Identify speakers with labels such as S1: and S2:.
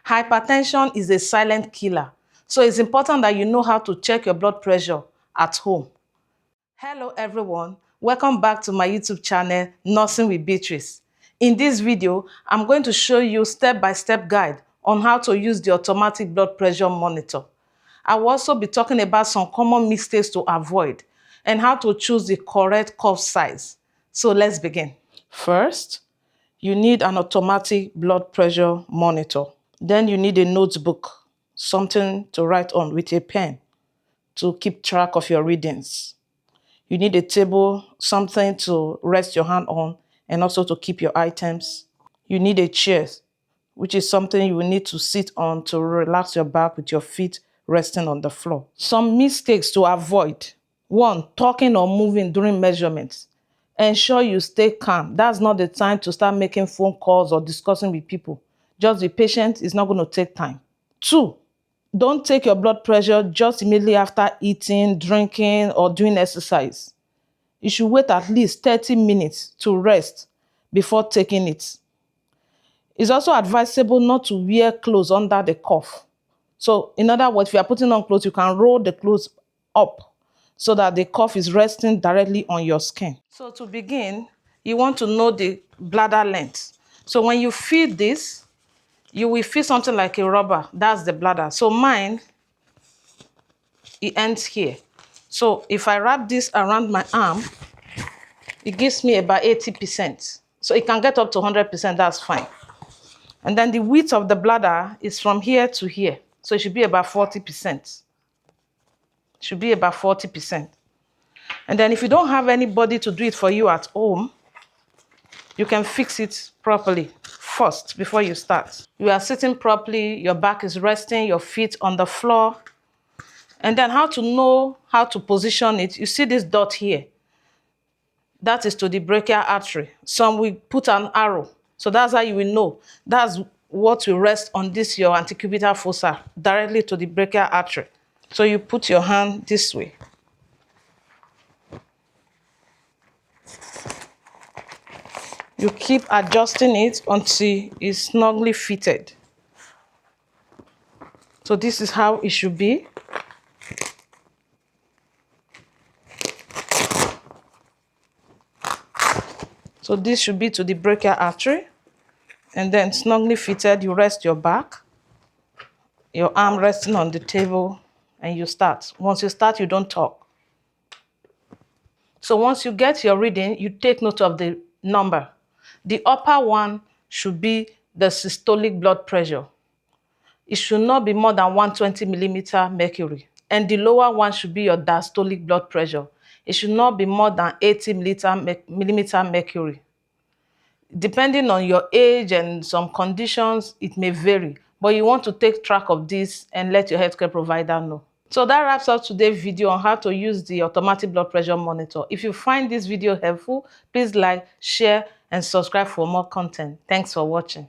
S1: Hypertension is a silent killer, so it's important that you know how to check your blood pressure at home. Hello everyone, welcome back to my YouTube channel, Nursing with Beatrice. In this video, I'm going to show you step-by-step guide on how to use the automatic blood pressure monitor. I will also be talking about some common mistakes to avoid and how to choose the correct cuff size. So let's begin. First, you need an automatic blood pressure monitor. Then you need a notebook, something to write on with a pen to keep track of your readings. You need a table, something to rest your hand on and also to keep your items. You need a chair, which is something you will need to sit on to relax your back with your feet resting on the floor. Some mistakes to avoid. 1, talking or moving during measurements. Ensure you stay calm. That's not the time to start making phone calls or discussing with people. Just be patient. It's not going to take time. 2, don't take your blood pressure just immediately after eating, drinking, or doing exercise. You should wait at least 30 minutes to rest before taking it. It's also advisable not to wear clothes under the cuff. So in other words, if you are putting on clothes, you can roll the clothes up so that the cuff is resting directly on your skin. So to begin, you want to know the bladder length. So when you feel this, you will feel something like a rubber. That's the bladder. So mine, it ends here. So if I wrap this around my arm, it gives me about 80%. So it can get up to 100%, that's fine. And then the width of the bladder is from here to here. So it should be about 40%. Should be about 40%. And then if you don't have anybody to do it for you at home, you can fix it properly first before you start. You are sitting properly, your back is resting, your feet on the floor. And then how to know how to position it. You see this dot here. That is to the brachial artery. Some will put an arrow. So that's how you will know. That's what will rest on this, your antecubital fossa, directly to the brachial artery. So you put your hand this way. You keep adjusting it until it's snugly fitted. So this is how it should be. So this should be to the brachial artery. And then snugly fitted, you rest your back, your arm resting on the table, and you start. Once you start, you don't talk. So once you get your reading, you take note of the number. The upper one should be the systolic blood pressure. It should not be more than 120 millimeter mercury. And the lower one should be your diastolic blood pressure. It should not be more than 80 millimeter mercury. Depending on your age and some conditions, it may vary, but you want to take track of this and let your healthcare provider know. So that wraps up today's video on how to use the automatic blood pressure monitor. If you find this video helpful, please like, share, and subscribe for more content. Thanks for watching.